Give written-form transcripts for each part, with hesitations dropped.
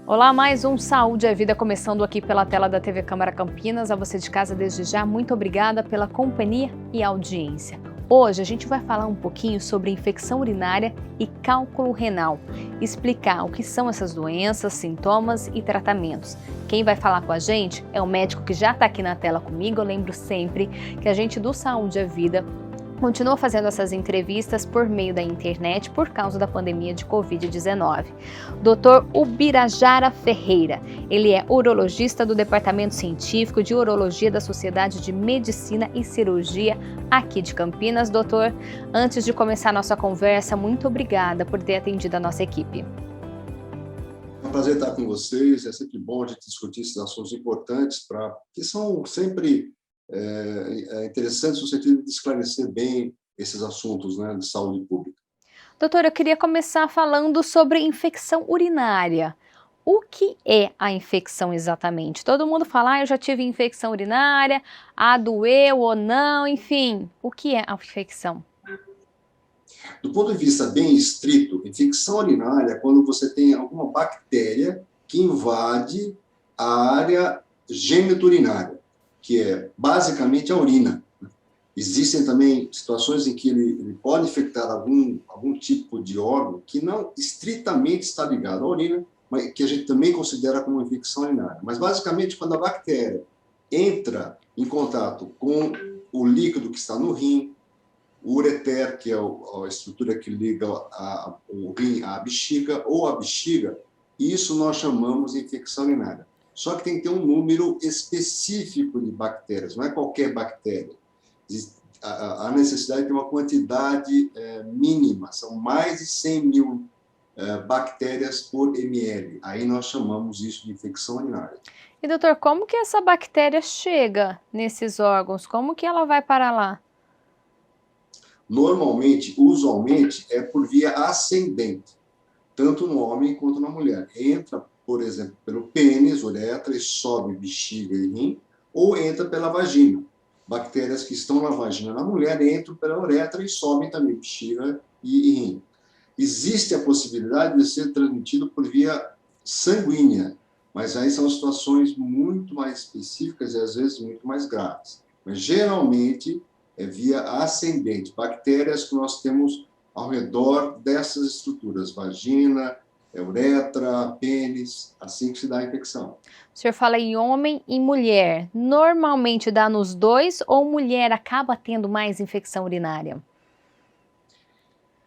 Olá, mais um Saúde e Vida começando aqui pela tela da TV Câmara Campinas. A você de casa desde já, muito obrigada pela companhia e audiência. Hoje a gente vai falar um pouquinho sobre infecção urinária e cálculo renal, explicar o que são essas doenças, sintomas e tratamentos. Quem vai falar com a gente é o médico que já está aqui na tela comigo. Eu lembro sempre que a gente do Saúde e Vida continua fazendo essas entrevistas por meio da internet por causa da pandemia de Covid-19. Dr. Ubirajara Ferreira, ele é urologista do Departamento Científico de Urologia da Sociedade de Medicina e Cirurgia aqui de Campinas. Doutor, antes de começar a nossa conversa, muito obrigada por ter atendido a nossa equipe. É um prazer estar com vocês, é sempre bom a gente discutir esses assuntos importantes, que são sempre interessantes no sentido de esclarecer bem esses assuntos, né, de saúde pública. Doutor, eu queria começar falando sobre infecção urinária. O que é a infecção exatamente? Todo mundo fala, eu já tive infecção urinária, doeu ou não, enfim. O que é a infecção? Do ponto de vista bem estrito, infecção urinária é quando você tem alguma bactéria que invade a área geniturinária, que é basicamente a urina. Existem também situações em que ele pode infectar algum tipo de órgão que não estritamente está ligado à urina, mas que a gente também considera como infecção urinária. Mas, basicamente, quando a bactéria entra em contato com o líquido que está no rim, o ureter, que é a estrutura que liga o rim à bexiga, ou a bexiga, isso nós chamamos de infecção urinária. Só que tem que ter um número específico de bactérias, não é qualquer bactéria. A necessidade de ter uma quantidade mínima, são mais de 100 mil bactérias por ml. Aí nós chamamos isso de infecção urinária. E doutor, como que essa bactéria chega nesses órgãos? Como que ela vai para lá? Normalmente, usualmente, é por via ascendente, tanto no homem quanto na mulher. Entra, por exemplo, pelo pênis, uretra, e sobe bexiga e rim, ou entra pela vagina. Bactérias que estão na vagina na mulher entram pela uretra e sobem também bexiga e rim. Existe a possibilidade de ser transmitido por via sanguínea, mas aí são situações muito mais específicas e às vezes muito mais graves. Mas geralmente é via ascendente, bactérias que nós temos ao redor dessas estruturas, vagina, uretra, pênis, assim que se dá a infecção. O senhor fala em homem e mulher. Normalmente dá nos dois ou mulher acaba tendo mais infecção urinária?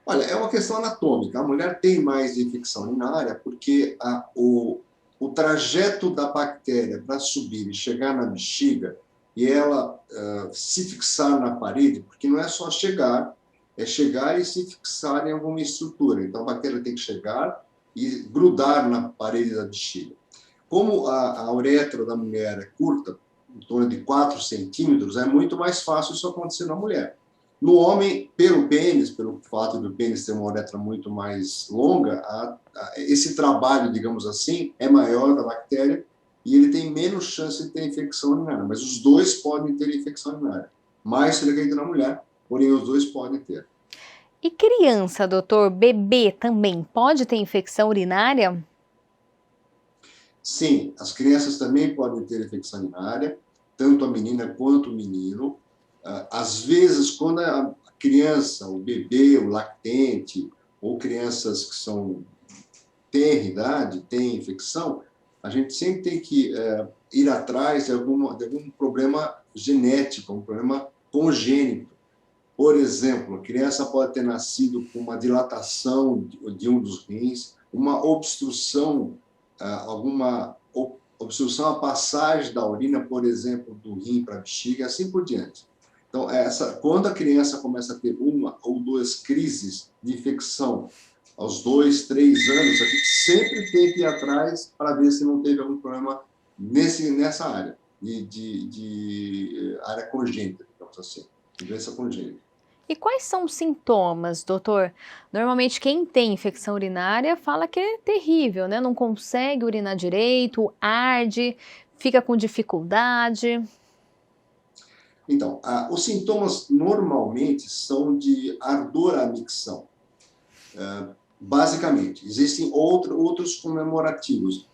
Olha, é uma questão anatômica. A mulher tem mais infecção urinária porque o trajeto da bactéria para subir e chegar na bexiga e ela se fixar na parede, porque não é só chegar, é chegar e se fixar em alguma estrutura. Então, a bactéria tem que chegar e grudar na parede da bexiga. Como a uretra da mulher é curta, em torno de 4 centímetros, é muito mais fácil isso acontecer na mulher. No homem, pelo pênis, pelo fato do pênis ter uma uretra muito mais longa, esse trabalho, digamos assim, é maior da bactéria e ele tem menos chance de ter infecção urinária. Mas os dois podem ter infecção urinária. Mais frequente na mulher, porém os dois podem ter. E criança, doutor, bebê também pode ter infecção urinária? Sim, as crianças também podem ter infecção urinária, tanto a menina quanto o menino. Às vezes, quando a criança, o bebê, o lactente, ou crianças que têm idade, têm infecção, a gente sempre tem que ir atrás de algum problema genético, um problema congênito. Por exemplo, a criança pode ter nascido com uma dilatação de um dos rins, uma obstrução, alguma obstrução à passagem da urina, por exemplo, do rim para a bexiga, e assim por diante. Então, quando a criança começa a ter uma ou duas crises de infecção aos 2, 3 anos, a gente sempre tem que ir atrás para ver se não teve algum problema nessa área, de área congênita, digamos assim, doença congênita. E quais são os sintomas, doutor? Normalmente quem tem infecção urinária fala que é terrível, né? Não consegue urinar direito, arde, fica com dificuldade. Então, os sintomas normalmente são de ardor à micção. Basicamente, existem outros comemorativos.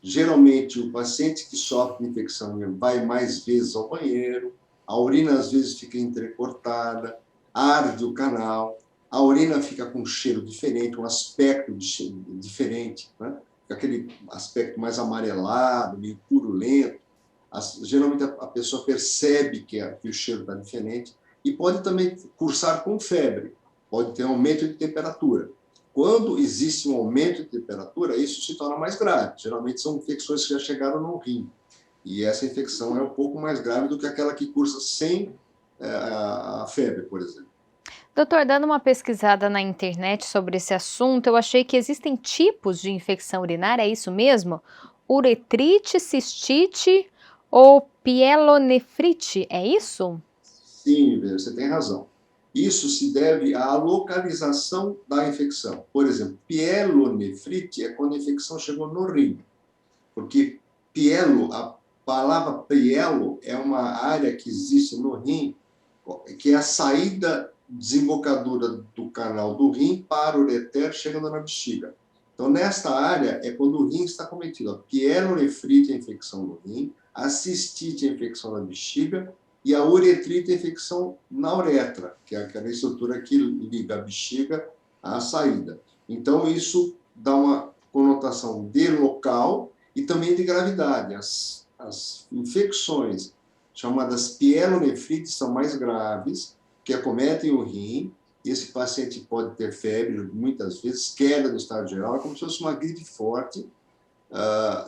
Geralmente, o paciente que sofre de infecção vai mais vezes ao banheiro, a urina às vezes fica entrecortada, arde o canal, a urina fica com um cheiro diferente, um aspecto diferente, né? Aquele aspecto mais amarelado, meio purulento. Geralmente a pessoa percebe que o cheiro está diferente e pode também cursar com febre, pode ter um aumento de temperatura. Quando existe um aumento de temperatura, isso se torna mais grave. Geralmente são infecções que já chegaram no rim. E essa infecção é um pouco mais grave do que aquela que cursa sem a febre, por exemplo. Doutor, dando uma pesquisada na internet sobre esse assunto, eu achei que existem tipos de infecção urinária, é isso mesmo? Uretrite, cistite ou pielonefrite, é isso? Sim, você tem razão. Isso se deve à localização da infecção. Por exemplo, pielonefrite é quando a infecção chegou no rim. Porque pielo, a palavra pielo é uma área que existe no rim, que é a saída desembocadura do canal do rim para o ureter, chegando na bexiga. Então, nesta área é quando o rim está cometido. A pielonefrite é a infecção no rim, a cistite é a infecção na bexiga e a uretrite é a infecção na uretra, que é aquela estrutura que liga a bexiga à saída. Então, isso dá uma conotação de local e também de gravidade. As infecções chamadas pielonefrites são mais graves, que acometem o rim, e esse paciente pode ter febre, muitas vezes, queda do estado geral, como se fosse uma gripe forte,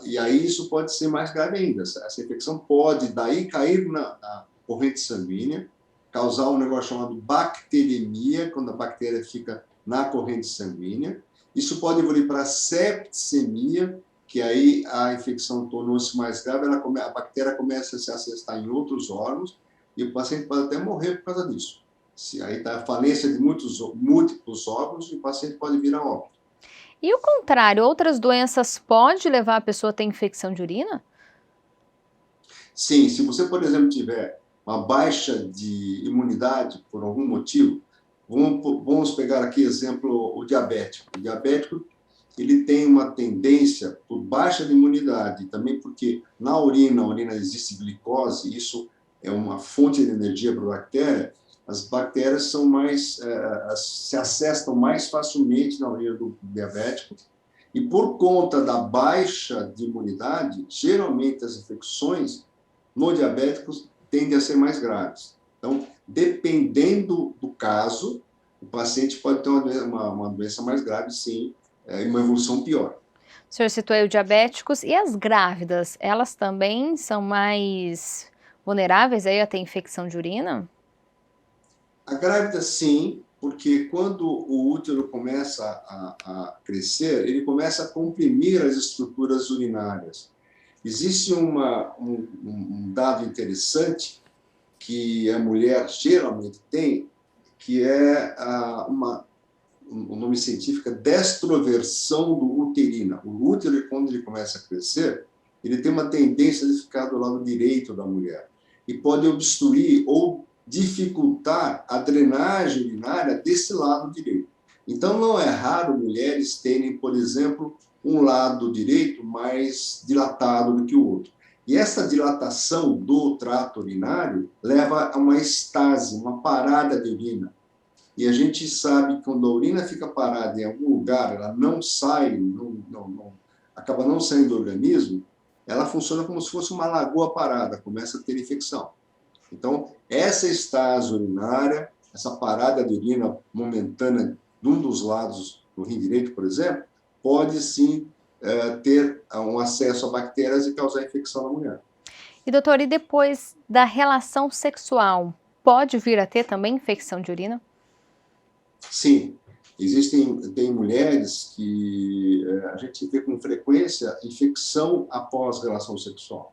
e aí isso pode ser mais grave ainda. Essa infecção pode, daí, cair na corrente sanguínea, causar um negócio chamado bacteremia, quando a bactéria fica na corrente sanguínea. Isso pode evoluir para septicemia, que aí a infecção tornou-se mais grave, a bactéria começa a se acessar em outros órgãos, e o paciente pode até morrer por causa disso. Se aí está a falência de múltiplos órgãos, e o paciente pode vir a óbito. E o contrário, outras doenças podem levar a pessoa a ter infecção de urina? Sim, se você, por exemplo, tiver uma baixa de imunidade por algum motivo, vamos pegar aqui exemplo o diabético. O diabético ele tem uma tendência por baixa de imunidade, também porque na urina existe glicose, isso é uma fonte de energia para a bactéria. As bactérias são se acessam mais facilmente na urina do diabético, e por conta da baixa de imunidade, geralmente as infecções no diabético tendem a ser mais graves. Então, dependendo do caso, o paciente pode ter uma doença mais grave, sim, e uma evolução pior. O senhor citou aí os diabéticos e as grávidas, elas também são mais vulneráveis aí a ter infecção de urina? A grávida, sim, porque quando o útero começa a crescer, ele começa a comprimir as estruturas urinárias. Existe um dado interessante que a mulher geralmente tem, que é o nome científico é destroversão do uterina. O útero, quando ele começa a crescer, ele tem uma tendência de ficar do lado direito da mulher e pode obstruir ou dificultar a drenagem urinária desse lado direito. Então, não é raro mulheres terem, por exemplo, um lado direito mais dilatado do que o outro. E essa dilatação do trato urinário leva a uma estase, uma parada de urina. E a gente sabe que quando a urina fica parada em algum lugar, ela não sai, acaba não saindo do organismo, ela funciona como se fosse uma lagoa parada, começa a ter infecção. Então, essa estase urinária, essa parada de urina momentânea de um dos lados do rim direito, por exemplo, pode sim ter um acesso a bactérias e causar infecção na mulher. E doutor, e depois da relação sexual, pode vir a ter também infecção de urina? Sim, tem mulheres que a gente vê com frequência infecção após relação sexual.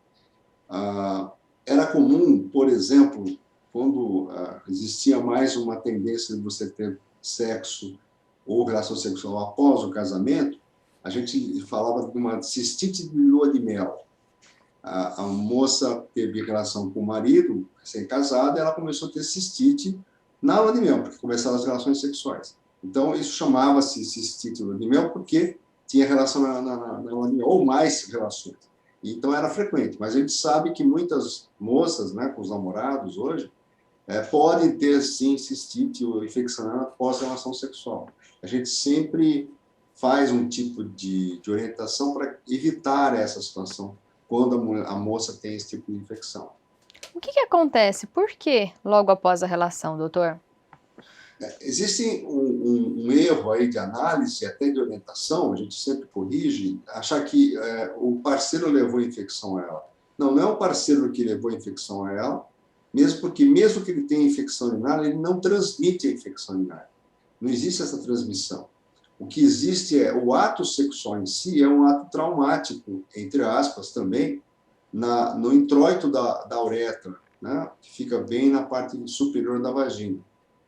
Era comum, por exemplo, quando existia mais uma tendência de você ter sexo ou relação sexual após o casamento, a gente falava de uma cistite de lua de mel. A moça teve relação com o marido, recém-casada, ela começou a ter cistite na lua de mel, porque começaram as relações sexuais. Então, isso chamava-se cistite de lua de mel porque tinha relação na urina, ou mais relações. Então, era frequente. Mas a gente sabe que muitas moças, né, com os namorados hoje, podem ter, sim, cistite ou infecção urinária após a relação sexual. A gente sempre faz um tipo de orientação para evitar essa situação quando a moça tem esse tipo de infecção. O que acontece? Por que logo após a relação, doutor? Existe um erro aí de análise, até de orientação, a gente sempre corrige, achar que o parceiro levou a infecção a ela. Não, não é o parceiro que levou a infecção a ela, mesmo porque, mesmo que ele tenha infecção urinária, ele não transmite a infecção urinária. Não existe essa transmissão. O que existe o ato sexual em si é um ato traumático, entre aspas, também, no introito da uretra, né, que fica bem na parte superior da vagina.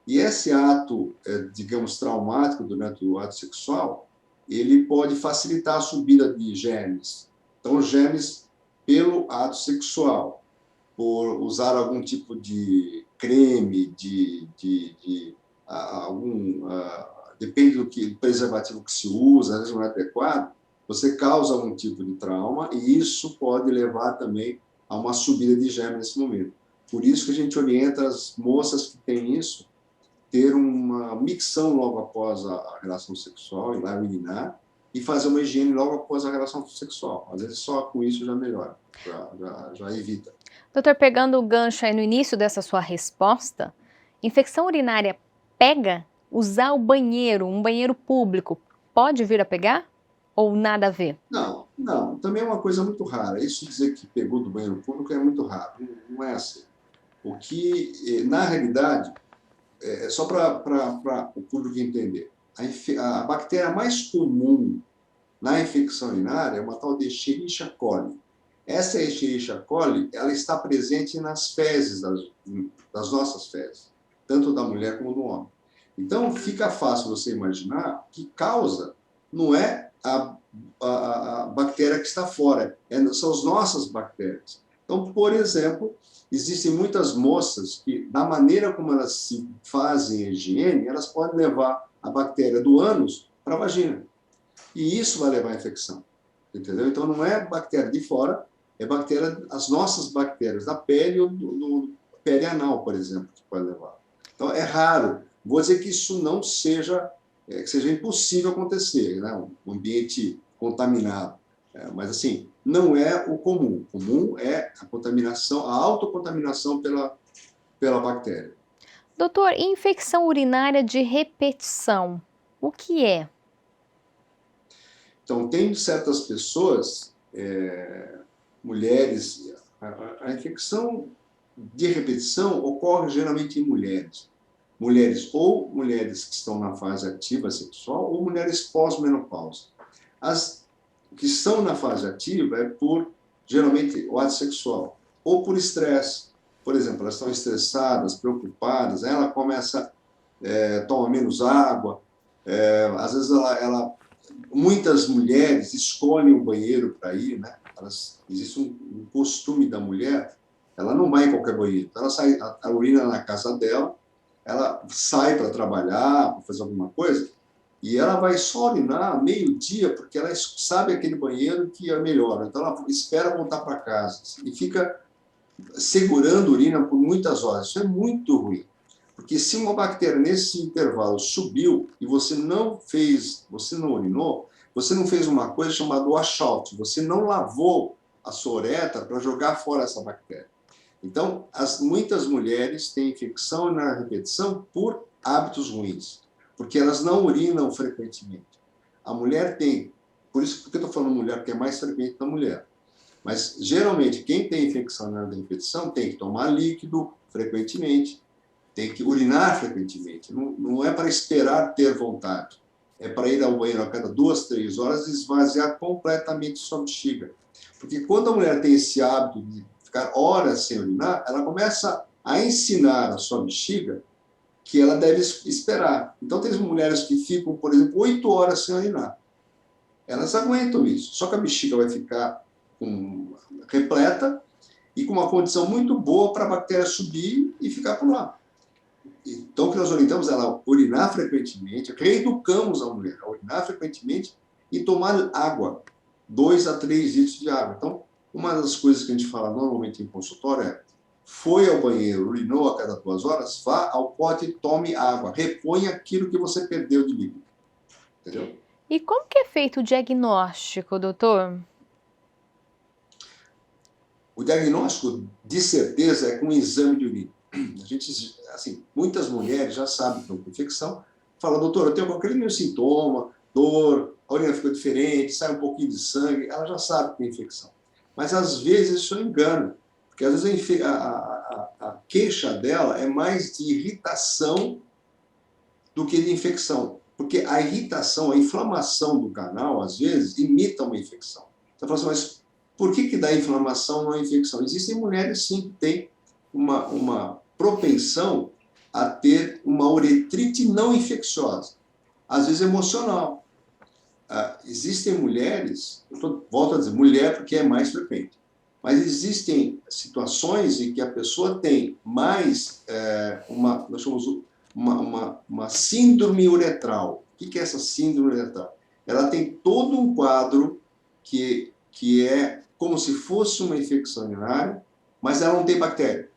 E esse ato, digamos, traumático durante o ato sexual, ele pode facilitar a subida de germes. Então, germes pelo ato sexual, por usar algum tipo de creme, depende do preservativo que se usa, às vezes não é adequado, você causa algum tipo de trauma e isso pode levar também a uma subida de germes nesse momento. Por isso que a gente orienta as moças que têm isso, ter uma micção logo após a relação sexual, ir lá urinar, e fazer uma higiene logo após a relação sexual. Às vezes só com isso já melhora, já evita. Doutor, pegando o gancho aí no início dessa sua resposta, infecção urinária pega? Usar o banheiro, um banheiro público, pode vir a pegar? Ou nada a ver? Não, não. Também é uma coisa muito rara. Isso dizer que pegou do banheiro público é muito raro. Não é assim. O que, na realidade, só para o público entender, a bactéria mais comum na infecção urinária é uma tal de Escherichia coli. Essa Escherichia coli, ela está presente nas fezes, das nossas fezes, tanto da mulher como do homem. Então, fica fácil você imaginar que causa não é a bactéria que está fora, são as nossas bactérias. Então, por exemplo, existem muitas moças que, da maneira como elas se fazem a higiene, elas podem levar a bactéria do ânus para a vagina. E isso vai levar à infecção. Entendeu? Então, não é bactéria de fora, é bactéria, as nossas bactérias da pele ou do pele anal, por exemplo, que pode levar. Então, é raro. Vou dizer que isso não seja, que seja impossível acontecer, né? Um ambiente contaminado. Mas, assim, não é o comum. O comum é a contaminação, a autocontaminação pela bactéria. Doutor, infecção urinária de repetição, o que é? Então, tem certas pessoas, mulheres, a infecção de repetição ocorre geralmente em mulheres. Mulheres que estão na fase ativa sexual ou mulheres pós-menopausa. As que estão na fase ativa é por, geralmente, o ato sexual, ou por estresse. Por exemplo, elas estão estressadas, preocupadas, aí ela começa a tomar menos água, às vezes muitas mulheres escolhem o banheiro para ir, né? Existe um costume da mulher, ela não vai em qualquer banheiro, então ela sai, a urina na casa dela, ela sai para trabalhar, para fazer alguma coisa, e ela vai só urinar meio-dia, porque ela sabe aquele banheiro que é melhor. Então, ela espera voltar para casa e fica segurando urina por muitas horas. Isso é muito ruim. Porque se uma bactéria nesse intervalo subiu e você não urinou, você não fez uma coisa chamada washout. Você não lavou a sua uretra para jogar fora essa bactéria. Então, muitas mulheres têm infecção na repetição por hábitos ruins, porque elas não urinam frequentemente. A mulher tem, por isso que eu estou falando mulher, porque é mais frequente na mulher. Mas, geralmente, quem tem infecção na repetição tem que tomar líquido frequentemente, tem que urinar frequentemente. Não é para esperar ter vontade, é para ir ao banheiro a cada 2, 3 horas e esvaziar completamente sua bexiga. Porque quando a mulher tem esse hábito de ficar horas sem urinar, ela começa a ensinar a sua bexiga que ela deve esperar. Então, tem mulheres que ficam, por exemplo, 8 horas sem urinar. Elas aguentam isso, só que a bexiga vai ficar repleta e com uma condição muito boa para a bactéria subir e ficar por lá. Então, o que nós orientamos é ela urinar frequentemente, reeducamos a mulher a urinar frequentemente e tomar água, 2 a 3 litros de água. Então, uma das coisas que a gente fala normalmente em consultório é: foi ao banheiro, urinou a cada 2 horas, vá ao pote e tome água, reponha aquilo que você perdeu de líquido. Entendeu? E como que é feito o diagnóstico, doutor? O diagnóstico, de certeza, é com um exame de urina. A gente, assim, muitas mulheres já sabem que estão com infecção, falam: doutor, eu tenho qualquer sintoma, dor, a urina ficou diferente, sai um pouquinho de sangue, ela já sabe que tem infecção. Mas, às vezes, isso é um engano, porque, às vezes, a queixa dela é mais de irritação do que de infecção. Porque a irritação, a inflamação do canal, às vezes, imita uma infecção. Você fala assim: mas por que dá inflamação, não é infecção? Existem mulheres, sim, que têm uma propensão a ter uma uretrite não infecciosa, às vezes emocional. Existem mulheres, volto a dizer, mulher porque é mais frequente, mas existem situações em que a pessoa tem mais nós chamamos uma síndrome uretral. O que é essa síndrome uretral? Ela tem todo um quadro que é como se fosse uma infecção urinária, mas ela não tem bactéria.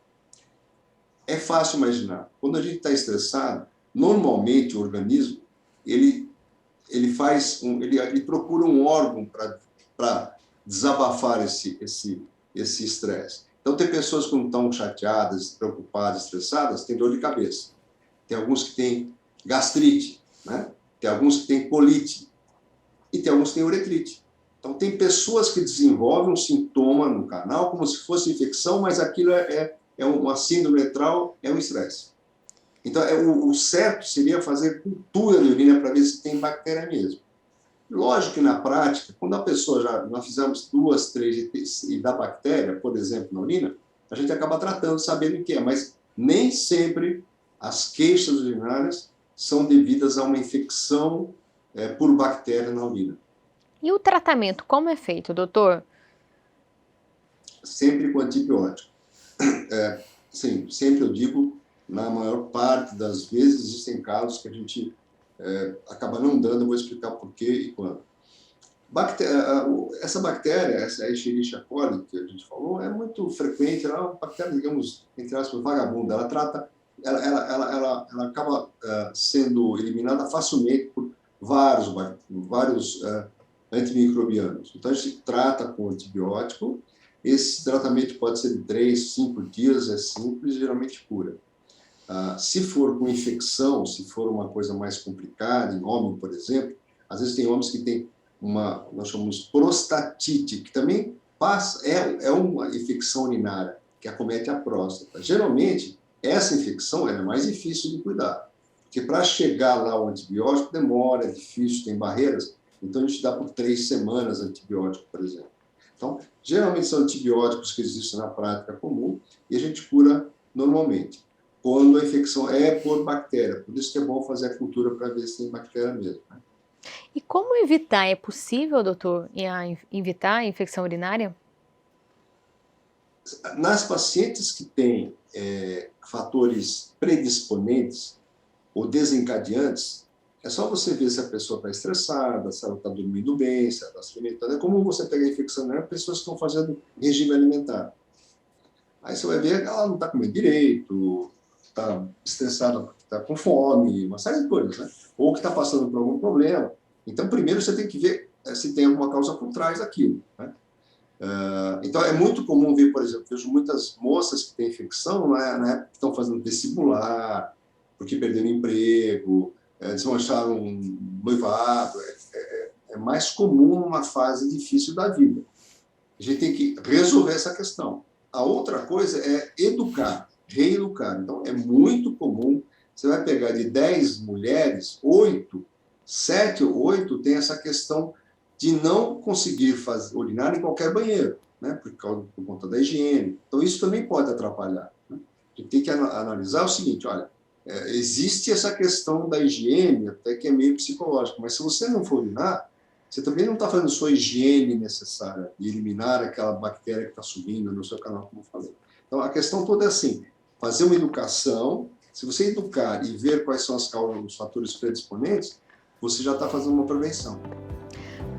É fácil imaginar. Quando a gente está estressado, normalmente o organismo ele procura um órgão para desabafar esse estresse. Então, tem pessoas que não estão chateadas, preocupadas, estressadas, têm dor de cabeça. Tem alguns que têm gastrite, né? Tem alguns que têm colite e tem alguns que têm uretrite. Então, tem pessoas que desenvolvem um sintoma no canal como se fosse infecção, mas aquilo é uma síndrome uretral, é um estresse. Então, o certo seria fazer cultura de urina para ver se tem bactéria mesmo. Lógico que, na prática, quando a pessoa nós fizemos 2, 3 e dá bactéria, por exemplo, na urina, a gente acaba tratando, sabendo o que é, mas nem sempre as queixas urinárias são devidas a uma infecção por bactéria na urina. E o tratamento, como é feito, doutor? Sempre com antibiótico. Sim, sempre eu digo, na maior parte das vezes, existem casos que a gente acaba não dando, eu vou explicar por quê e quando. Essa bactéria, essa Escherichia coli que a gente falou, é muito frequente, ela é uma bactéria, digamos, entre aspas, vagabunda. Ela acaba sendo eliminada facilmente por vários antimicrobianos. Então, a gente trata com antibiótico. Esse tratamento pode ser de 3, 5 dias, é simples e geralmente cura. Se for com infecção, se for uma coisa mais complicada, em homem, por exemplo, às vezes tem homens que têm nós chamamos prostatite, que também é uma infecção urinária que acomete a próstata. Geralmente, essa infecção é mais difícil de cuidar, porque para chegar lá o antibiótico demora, é difícil, tem barreiras, então a gente dá por 3 semanas antibiótico, por exemplo. Então, geralmente são antibióticos que existem na prática comum e a gente cura normalmente, quando a infecção é por bactéria. Por isso que é bom fazer a cultura para ver se tem bactéria mesmo, né? E como evitar? É possível, doutor, evitar a infecção urinária? Nas pacientes que têm fatores predisponentes ou desencadeantes, é só você ver se a pessoa está estressada, se ela está dormindo bem, se ela está se alimentando. É comum você pegar infecção urinária em pessoas que estão fazendo regime alimentar. Aí você vai ver que ela não está comendo direito, está estressada porque está com fome, uma série de coisas, né? Ou que está passando por algum problema. Então, primeiro você tem que ver se tem alguma causa por trás daquilo, né? Então, é muito comum ver, por exemplo, vejo muitas moças que têm infecção na época que estão fazendo vestibular, porque perderam emprego, desmancharam um noivado. É mais comum numa fase difícil da vida. A gente tem que resolver essa questão. A outra coisa é educar, reeducar. Então, é muito comum, você vai pegar de 10 mulheres, 7 ou 8 tem essa questão de não conseguir urinar em qualquer banheiro, né, por conta da higiene. Então, isso também pode atrapalhar, né? A gente tem que analisar o seguinte: olha, existe essa questão da higiene, até que é meio psicológico, mas se você não for urinar, você também não está fazendo sua higiene necessária de eliminar aquela bactéria que está subindo no seu canal, como eu falei. Então, a questão toda é assim: fazer uma educação. Se você educar e ver quais são as causas, os fatores predisponentes, você já está fazendo uma prevenção.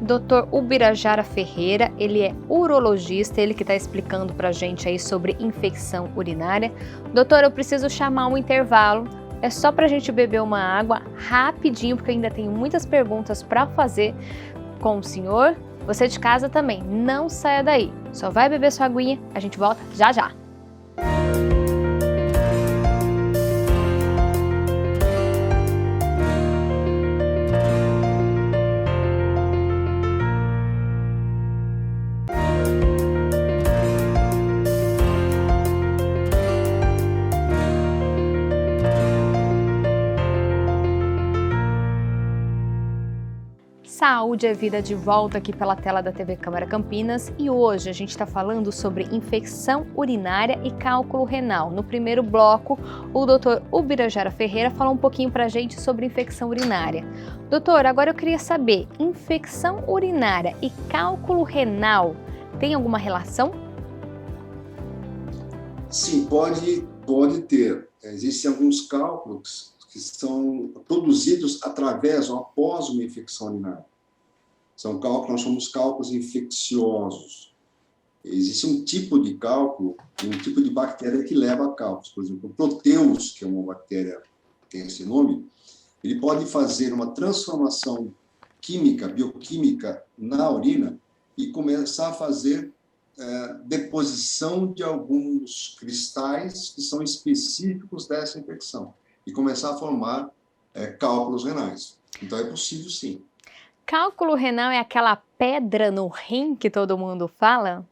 Dr. Ubirajara Ferreira, ele é urologista, ele que está explicando para a gente aí sobre infecção urinária. Doutor, eu preciso chamar um intervalo, é só para a gente beber uma água rapidinho, porque eu ainda tenho muitas perguntas para fazer com o senhor. Você de casa também, não saia daí, só vai beber sua aguinha, a gente volta já já. Saúde é Vida de volta aqui pela tela da TV Câmara Campinas e hoje a gente está falando sobre infecção urinária e cálculo renal. No primeiro bloco, o Dr. Ubirajara Ferreira falou um pouquinho para a gente sobre infecção urinária. Doutor, agora eu queria saber, infecção urinária e cálculo renal tem alguma relação? Sim, pode ter. Existem alguns cálculos que são produzidos através ou após uma infecção urinária. São cálculos, nós chamamos cálculos infecciosos. Existe um tipo de cálculo e um tipo de bactéria que leva a cálculos. Por exemplo, o Proteus, que é uma bactéria que tem esse nome, ele pode fazer uma transformação química, bioquímica na urina e começar a fazer deposição de alguns cristais que são específicos dessa infecção e começar a formar cálculos renais. Então, é possível, sim. Cálculo renal é aquela pedra no rim que todo mundo fala?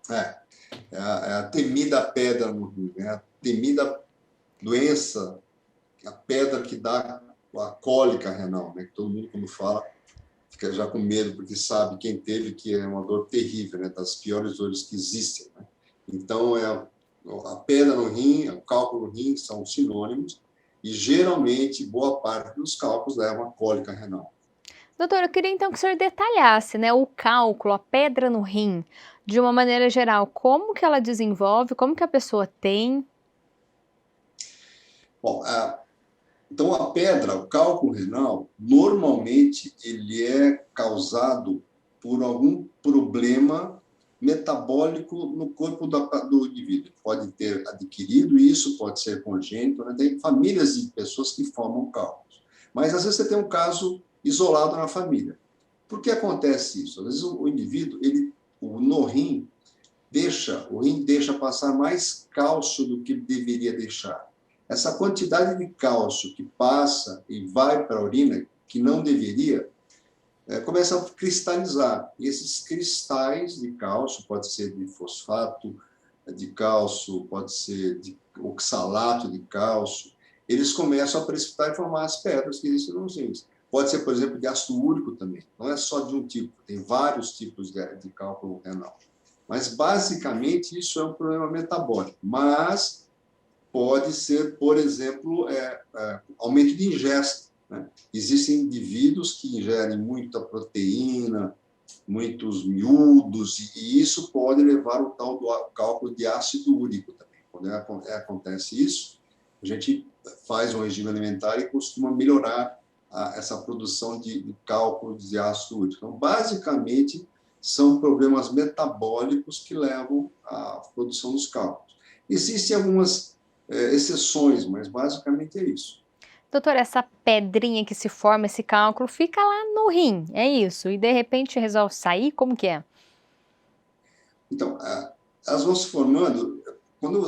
É a temida pedra no rim, né? A temida doença, a pedra que dá a cólica renal, né? Que todo mundo, quando fala, fica já com medo, porque sabe quem teve que é uma dor terrível, né? Das piores dores que existem, né? Então, a pedra no rim, o cálculo no rim são sinônimos e, geralmente, boa parte dos cálculos levam a cólica renal. Doutor, eu queria então que o senhor detalhasse, né, o cálculo, a pedra no rim, de uma maneira geral, como que ela desenvolve, como que a pessoa tem? Bom, então a pedra, o cálculo renal, normalmente ele é causado por algum problema metabólico no corpo do indivíduo. Pode ter adquirido isso, pode ser congênito, né? Tem famílias de pessoas que formam cálculos. Mas às vezes você tem um caso isolado na família. Por que acontece isso? Às vezes o indivíduo, no rim, o rim deixa passar mais cálcio do que deveria deixar. Essa quantidade de cálcio que passa e vai para a urina, que não deveria, começa a cristalizar. E esses cristais de cálcio, pode ser de fosfato de cálcio, pode ser de oxalato de cálcio, eles começam a precipitar e formar as pedras que existem nos rins. Pode ser, por exemplo, de ácido úrico também. Não é só de um tipo, tem vários tipos de cálculo renal. Mas, basicamente, isso é um problema metabólico. Mas pode ser, por exemplo, aumento de ingesta, né? Existem indivíduos que ingerem muita proteína, muitos miúdos, e isso pode levar ao tal do cálculo de ácido úrico também. Quando acontece isso, a gente faz um regime alimentar e costuma melhorar essa produção de cálculo de ácido úrico. Então, basicamente, são problemas metabólicos que levam à produção dos cálculos. Existem algumas exceções, mas basicamente é isso. Doutor, essa pedrinha que se forma, esse cálculo, fica lá no rim, é isso? E de repente resolve sair? Como que é? Então, elas vão se formando.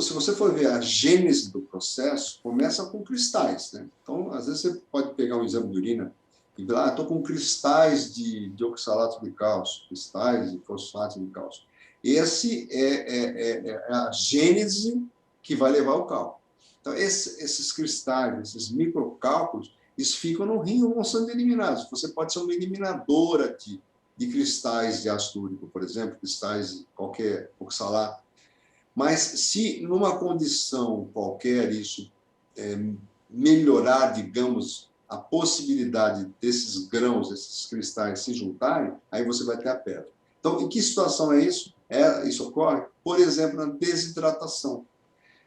Se você for ver a gênese do processo, começa com cristais, né? Então, às vezes você pode pegar um exame de urina e ver, estou com cristais de oxalato de cálcio, cristais de fosfato de cálcio. Esse é a gênese que vai levar ao cálculo. Então, esses cristais, esses microcálculos, eles ficam no rim ou vão sendo eliminados. Você pode ser uma eliminadora de cristais de ácido úrico, por exemplo, cristais de qualquer oxalato. Mas se numa condição qualquer isso melhorar, digamos, a possibilidade desses grãos, desses cristais se juntarem, aí você vai ter a pedra. Então, em que situação é isso? Isso ocorre, por exemplo, na desidratação.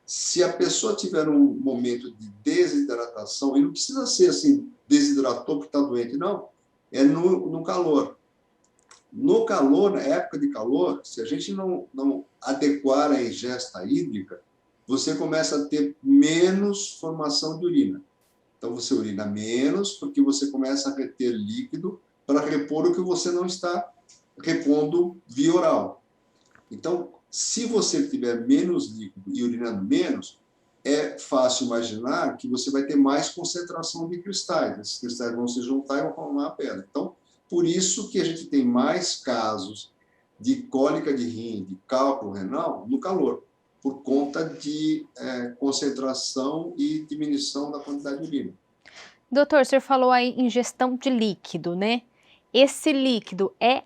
Se a pessoa tiver um momento de desidratação, e não precisa ser assim, desidratou porque está doente, não, é no calor. No calor, na época de calor, se a gente não adequar a ingesta hídrica, você começa a ter menos formação de urina. Então, você urina menos porque você começa a reter líquido para repor o que você não está repondo via oral. Então, se você tiver menos líquido e urinando menos, é fácil imaginar que você vai ter mais concentração de cristais. Esses cristais vão se juntar e vão formar a pedra. Então, por isso que a gente tem mais casos de cólica de rim, de cálculo renal, no calor, por conta de concentração e diminuição da quantidade de urina. Doutor, o senhor falou aí ingestão de líquido, né? Esse líquido é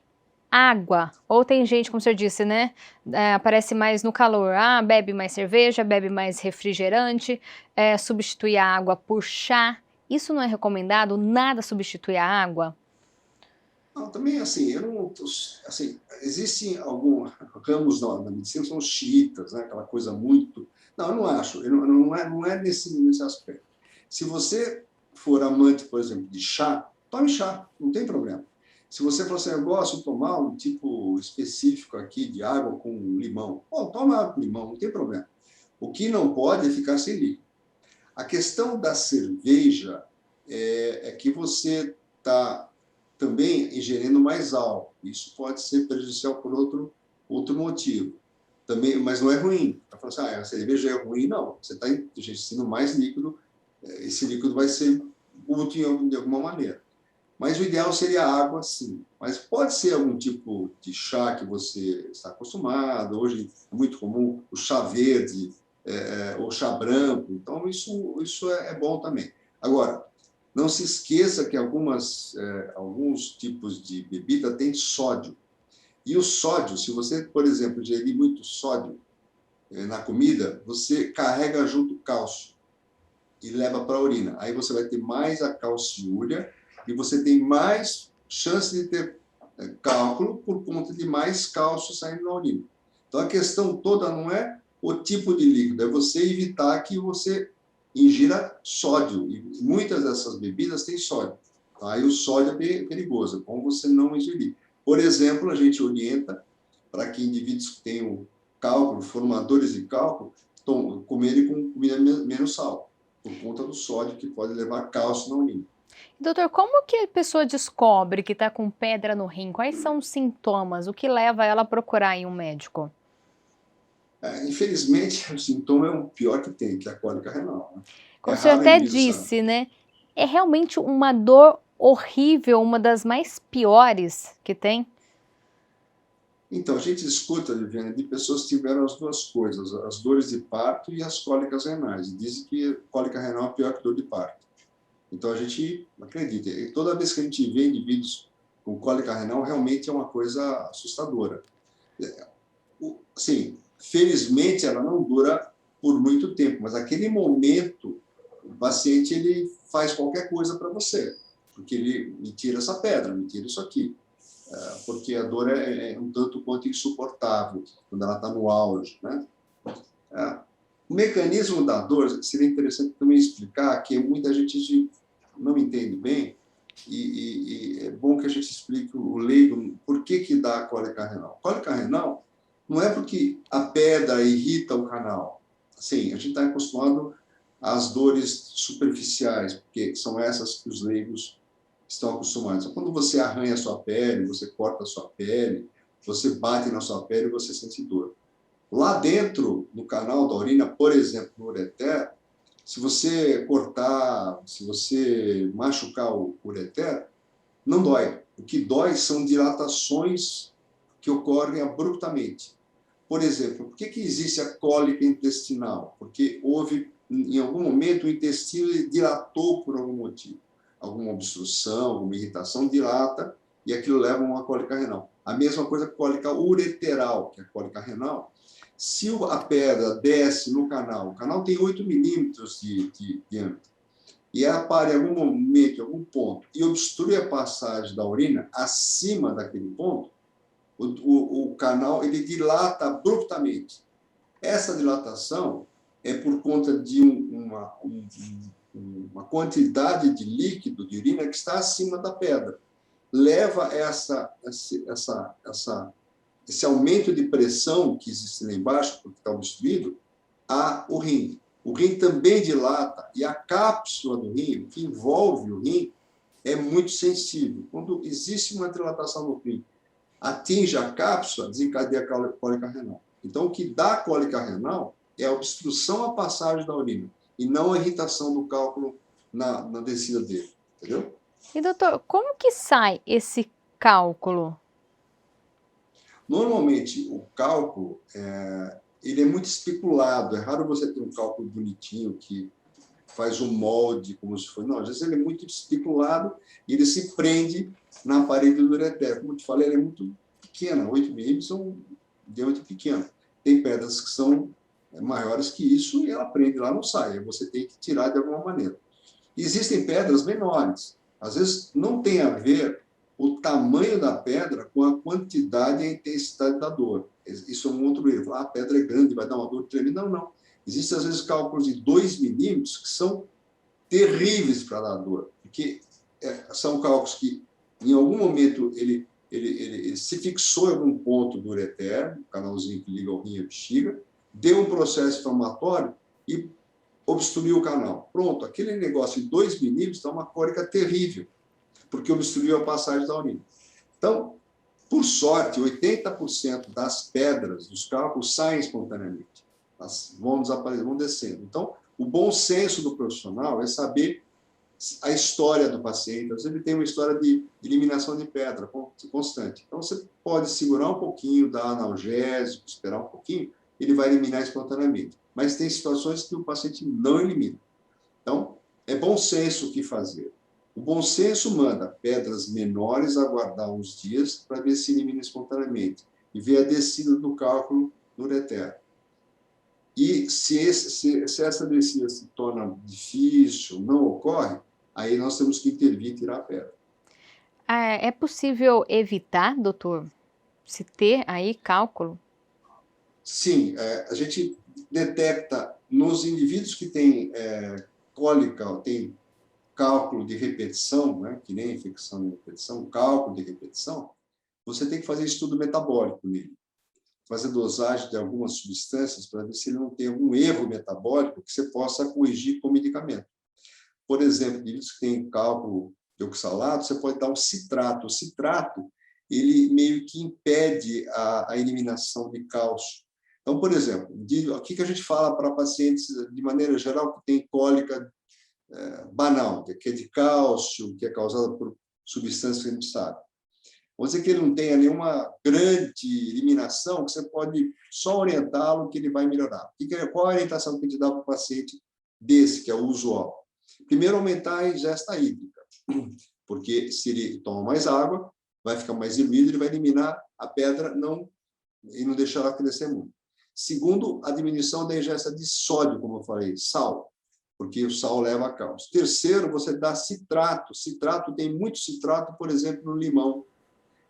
água? Ou tem gente, como o senhor disse, né? Aparece mais no calor. Ah, bebe mais cerveja, bebe mais refrigerante, substitui a água por chá. Isso não é recomendado? Nada substitui a água? Não, também, assim, eu não, assim, existem alguns ramos da medicina que são xiitas, né? Aquela coisa muito... Não, eu não acho, não é nesse aspecto. Se você for amante, por exemplo, de chá, tome chá, não tem problema. Se você for assim, eu gosto de tomar um tipo específico aqui de água com limão, bom, toma água com limão, não tem problema. O que não pode é ficar sem líquido. A questão da cerveja é que você está também ingerindo mais álcool. Isso pode ser prejudicial por outro motivo. Também, mas não é ruim. Tá falando assim, a cerveja é ruim? Não. Você está ingerindo mais líquido, esse líquido vai ser útil de alguma maneira. Mas o ideal seria a água, sim. Mas pode ser algum tipo de chá que você está acostumado. Hoje é muito comum o chá verde, ou chá branco. Então, isso é bom também. Agora, não se esqueça que alguns tipos de bebida têm sódio. E o sódio, se você, por exemplo, ingerir muito sódio na comida, você carrega junto o cálcio e leva para a urina. Aí você vai ter mais a calciúria e você tem mais chance de ter cálculo por conta de mais cálcio saindo na urina. Então, a questão toda não é o tipo de líquido, é você evitar que você ingira sódio. E muitas dessas bebidas têm sódio. Aí o sódio é perigoso, é bom você não ingerir. Por exemplo, a gente orienta para que indivíduos que tenham cálculo, formadores de cálculo, comerem com comida menos sal, por conta do sódio que pode levar cálcio na urina. Doutor, como que a pessoa descobre que está com pedra no rim? Quais são os sintomas? O que leva ela a procurar aí um médico? Infelizmente, o sintoma é o pior que tem, que é a cólica renal. Né? É Como o senhor raro o até indivíduo saber. disse, né? É realmente uma dor horrível, uma das mais piores que tem. Então, a gente escuta, Viviane, de pessoas que tiveram as duas coisas, as dores de parto e as cólicas renais. E dizem que cólica renal é pior que dor de parto. Então, a gente acredita. E toda vez que a gente vê indivíduos com cólica renal, realmente é uma coisa assustadora. Assim, felizmente, ela não dura por muito tempo, mas aquele momento, o paciente ele faz qualquer coisa para você, porque ele me tira essa pedra, me tira isso aqui. Porque a dor é um tanto quanto insuportável quando ela está no auge, né? O mecanismo da dor seria interessante também explicar, que muita gente não entende bem, e é bom que a gente explique o leigo por que dá a cólica renal. Cólica renal não é porque a pedra irrita o canal. Assim, a gente está acostumado às dores superficiais, porque são essas que os leigos estão acostumados. Então, quando você arranha a sua pele, você corta a sua pele, você bate na sua pele, você sente dor. Lá dentro, no canal da urina, por exemplo, no ureter, se você cortar, se você machucar o ureter, não dói. O que dói são dilatações que ocorrem abruptamente. Por exemplo, por que existe a cólica intestinal? Porque houve, em algum momento, o intestino dilatou por algum motivo. Alguma obstrução, alguma irritação dilata e aquilo leva a uma cólica renal. A mesma coisa com a cólica ureteral, que é a cólica renal. Se a pedra desce no canal, o canal tem 8 milímetros de diâmetro, e ela para em algum momento, em algum ponto, e obstrui a passagem da urina acima daquele ponto, o canal ele dilata abruptamente. Essa dilatação é por conta de uma quantidade de líquido, de urina, que está acima da pedra. leva esse aumento de pressão que existe lá embaixo, porque está obstruído, ao rim. O rim também dilata, e a cápsula do rim, que envolve o rim, é muito sensível. Quando existe uma dilatação no rim, atinge a cápsula, desencadeia a cólica renal. Então, o que dá cólica renal é a obstrução à passagem da urina, e não a irritação do cálculo na descida dele. Entendeu? E doutor, como que sai esse cálculo? Normalmente, o cálculo ele é muito especulado. É raro você ter um cálculo bonitinho que faz um molde como se fosse. Não, às vezes ele é muito especulado e ele se prende na parede do ureter. Como eu te falei, ela é muito pequena. 8 milímetros é um diâmetro pequeno. Tem pedras que são maiores que isso e ela prende lá, não sai. Aí você tem que tirar de alguma maneira. Existem pedras menores. Às vezes não tem a ver o tamanho da pedra com a quantidade e a intensidade da dor. Isso é um outro erro. A pedra é grande, vai dar uma dor tremenda. Não, não. Existem, às vezes, cálculos de 2 milímetros que são terríveis para dar dor, porque são cálculos que, em algum momento, ele se fixou em algum ponto do ureter, o canalzinho que liga ao rim e a bexiga, deu um processo inflamatório e obstruiu o canal. Pronto, aquele negócio de 2 milímetros dá uma cólica terrível, porque obstruiu a passagem da urina. Então, por sorte, 80% das pedras dos cálculos saem espontaneamente. Elas vão desaparecer, vão descendo. Então, o bom senso do profissional é saber a história do paciente. Às vezes ele tem uma história de eliminação de pedra constante. Então, você pode segurar um pouquinho, dar analgésico, esperar um pouquinho, ele vai eliminar espontaneamente. Mas tem situações que o paciente não elimina. Então, é bom senso o que fazer. O bom senso manda pedras menores aguardar uns dias para ver se elimina espontaneamente e ver a descida do cálculo no ureter. E se essa descida se torna difícil, não ocorre, aí nós temos que intervir e tirar a pedra. É possível evitar, doutor, se ter aí cálculo? Sim, a gente detecta nos indivíduos que têm cólica, tem cálculo de repetição, né, que nem infecção de repetição, cálculo de repetição, você tem que fazer estudo metabólico nele. Fazer dosagem de algumas substâncias para ver se ele não tem algum erro metabólico que você possa corrigir com medicamento. Por exemplo, indivíduos que têm cálculo de oxalato, você pode dar um citrato. O citrato, ele meio que impede a eliminação de cálcio. Então, por exemplo, o que a gente fala para pacientes, de maneira geral, que tem cólica banal, que é de cálcio, que é causada por substâncias que a gente sabe. Vamos dizer que ele não tenha nenhuma grande eliminação, que você pode só orientá-lo que ele vai melhorar. Qual a orientação que a gente dá para o paciente desse, que é o usual? Primeiro, aumentar a ingesta hídrica, porque se ele toma mais água, vai ficar mais diluído, ele vai eliminar a pedra e não deixar ela crescer muito. Segundo, a diminuição da ingesta de sódio, como eu falei, sal, porque o sal leva a cálcio. Terceiro, você dá citrato. Citrato, tem muito citrato, por exemplo, no limão.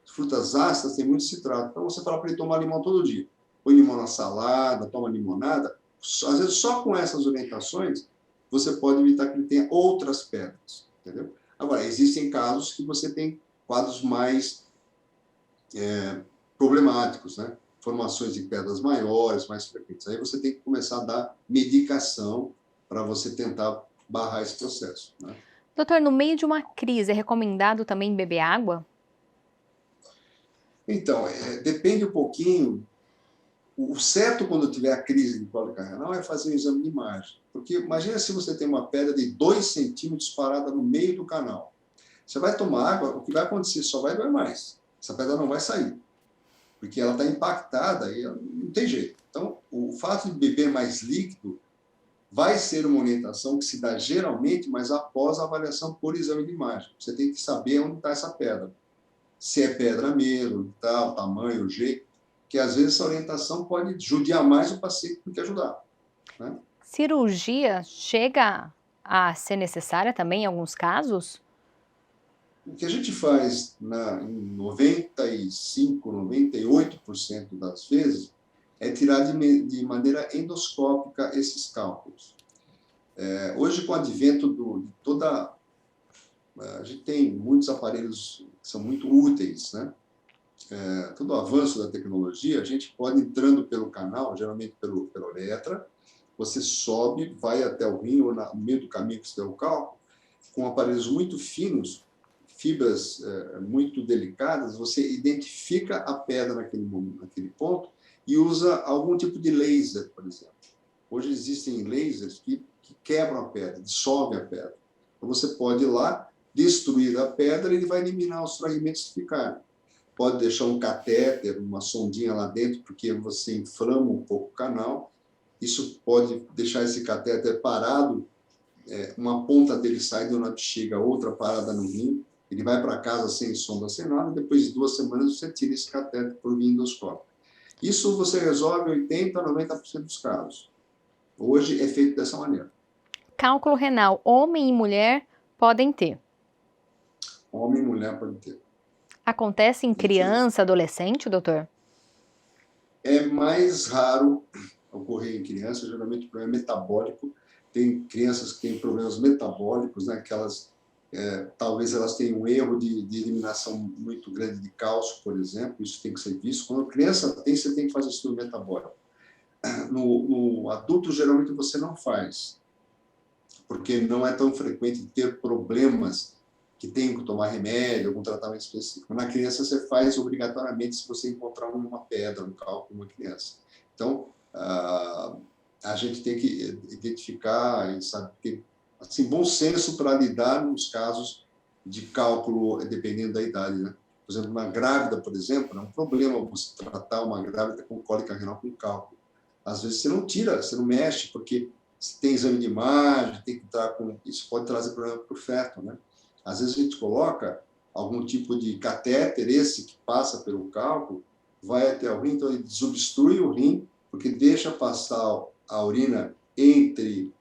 Frutas ácidas têm muito citrato. Então, você fala para ele tomar limão todo dia. Põe limão na salada, toma limonada. Às vezes, só com essas orientações, você pode evitar que ele tenha outras pedras. Entendeu? Agora, existem casos que você tem quadros mais problemáticos, né? Formações de pedras maiores, mais frequentes. Aí você tem que começar a dar medicação para você tentar barrar esse processo. Né? Doutor, no meio de uma crise, é recomendado também beber água? Então, depende um pouquinho. O certo, quando tiver a crise de cólica renal, é fazer um exame de imagem. Porque imagina se você tem uma pedra de 2 centímetros parada no meio do canal. Você vai tomar água, o que vai acontecer? Só vai doer mais. Essa pedra não vai sair. Porque ela está impactada e não tem jeito. Então, o fato de beber mais líquido vai ser uma orientação que se dá geralmente, mas após a avaliação por exame de imagem. Você tem que saber onde está essa pedra. Se é pedra mesmo, tal, tamanho, o jeito, que às vezes essa orientação pode judiar mais o paciente do que ajudar. Né? Cirurgia chega a ser necessária também em alguns casos? O que a gente faz em 95, 98% das vezes é tirar de maneira endoscópica esses cálculos. Hoje, com o advento de toda a gente tem muitos aparelhos que são muito úteis, né? Todo o avanço da tecnologia, a gente pode, entrando pelo canal, geralmente pela uretra, você sobe, vai até o rim, ou no meio do caminho que você deu o cálculo, com aparelhos muito finos, fibras muito delicadas, você identifica a pedra naquele ponto e usa algum tipo de laser, por exemplo. Hoje existem lasers que quebram a pedra, dissolvem a pedra. Então você pode ir lá, destruir a pedra e ele vai eliminar os fragmentos que ficaram. Pode deixar um catéter, uma sondinha lá dentro, porque você inflama um pouco o canal. Isso pode deixar esse catéter parado, uma ponta dele sai de uma bexiga, outra parada no rim, ele vai para casa sem sonda, sem nada, depois de 2 semanas você tira esse catéter por via endoscópica. Isso você resolve 80% a 90% dos casos. Hoje é feito dessa maneira. Cálculo renal, homem e mulher podem ter? Homem e mulher podem ter. Acontece em criança, adolescente, doutor? É mais raro ocorrer em criança, geralmente o problema é metabólico. Tem crianças que têm problemas metabólicos, né, que talvez elas tenham um erro de eliminação muito grande de cálcio, por exemplo, isso tem que ser visto. Quando a criança tem, você tem que fazer estudo metabólico. No adulto, geralmente, você não faz, porque não é tão frequente ter problemas que tenham que tomar remédio, algum tratamento específico. Na criança, você faz obrigatoriamente se você encontrar uma pedra no cálculo de uma criança. Então, a gente tem que identificar e sabe, ter assim, bom senso para lidar nos casos de cálculo, dependendo da idade, né? Por exemplo, uma grávida, por exemplo, é um problema você tratar uma grávida com cólica renal com cálculo. Às vezes você não tira, você não mexe, porque se tem exame de imagem, tem que estar com... Isso pode trazer problema para o feto, né? Às vezes a gente coloca algum tipo de catéter, esse que passa pelo cálculo, vai até o rim, então ele desobstrui o rim, porque deixa passar a urina entre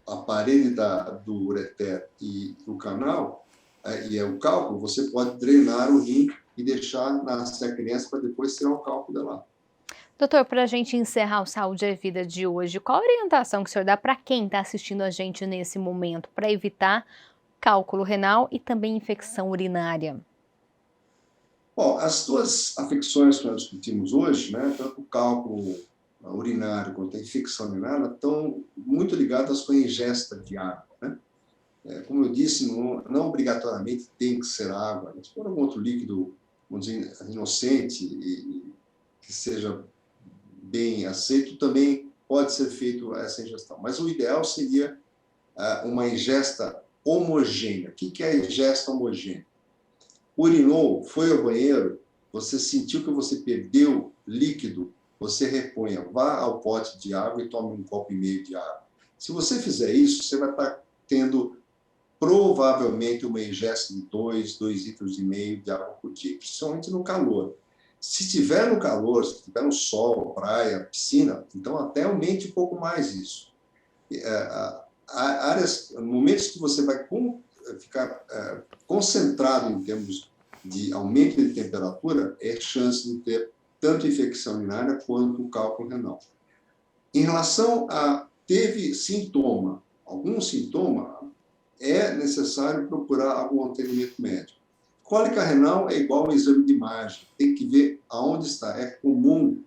a parede do ureter e o canal, e é o cálculo, você pode drenar o rim e deixar nascer a criança para depois tirar o cálculo dela. Doutor, para a gente encerrar o Saúde é Vida de hoje, qual a orientação que o senhor dá para quem está assistindo a gente nesse momento para evitar cálculo renal e também infecção urinária? Bom, as duas afecções que nós discutimos hoje, né, tanto o cálculo urinário quanto a infecção urinária, estão muito ligadas com a ingesta de água, né? Como eu disse, não obrigatoriamente tem que ser água, mas se for algum outro líquido, vamos dizer, inocente e que seja bem aceito, também pode ser feito essa ingestão. Mas o ideal seria uma ingesta homogênea. O que é a ingesta homogênea? Urinou, foi ao banheiro, você sentiu que você perdeu líquido, você reponha, vá ao pote de água e tome 1,5 copo de água. Se você fizer isso, você vai estar tendo provavelmente uma ingesta de 2 litros e meio de água por dia, principalmente no calor. Se estiver no calor, se estiver no sol, praia, piscina, então até aumente um pouco mais isso. Momentos que você vai ficar concentrado em termos de aumento de temperatura, é chance de ter tanto infecção urinária quanto o cálculo renal. Em relação teve sintoma, algum sintoma, é necessário procurar algum atendimento médico. Cólica renal é igual a um exame de imagem, tem que ver aonde está. É comum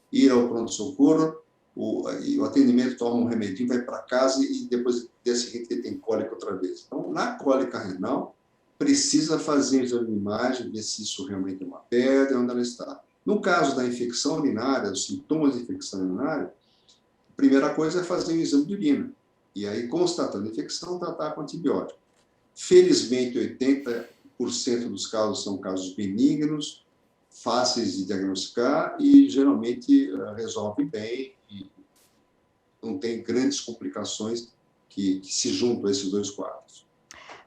ir ao pronto-socorro, o atendimento toma um remedinho, vai para casa e depois no dia seguinte ele tem cólica outra vez. Então, na cólica renal, precisa fazer exame de imagem, ver se isso realmente é uma pedra, onde ela está. No caso da infecção urinária, os sintomas de infecção urinária, a primeira coisa é fazer o exame de urina. E aí, constatando a infecção, tratar com antibiótico. Felizmente, 80% dos casos são casos benignos, fáceis de diagnosticar e geralmente resolvem bem e não tem grandes complicações que se juntam a esses dois quadros.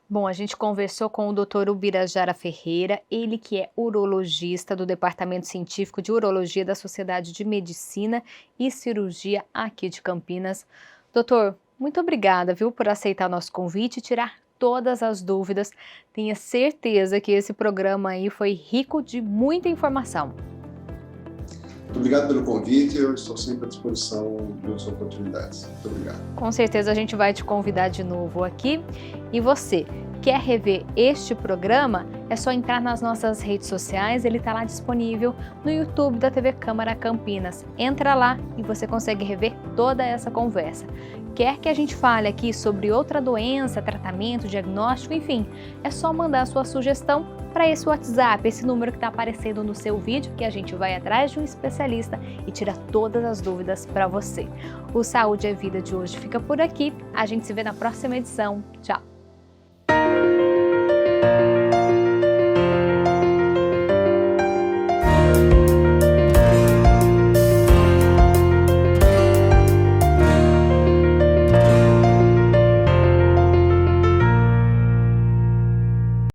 Bom, a gente conversou com o Dr. Ubirajara Ferreira, ele que é urologista do Departamento Científico de Urologia da Sociedade de Medicina e Cirurgia aqui de Campinas. Doutor, muito obrigada, viu, por aceitar nosso convite e tirar todas as dúvidas. Tenha certeza que esse programa aí foi rico de muita informação. Muito obrigado pelo convite, eu estou sempre à disposição de outras oportunidades. Muito obrigado. Com certeza a gente vai te convidar de novo aqui. E você, quer rever este programa? É só entrar nas nossas redes sociais, ele está lá disponível no YouTube da TV Câmara Campinas. Entra lá e você consegue rever toda essa conversa. Quer que a gente fale aqui sobre outra doença, tratamento, diagnóstico, enfim, é só mandar a sua sugestão para esse WhatsApp, esse número que está aparecendo no seu vídeo, que a gente vai atrás de um especialista e tira todas as dúvidas para você. O Saúde é Vida de hoje fica por aqui, a gente se vê na próxima edição. Tchau!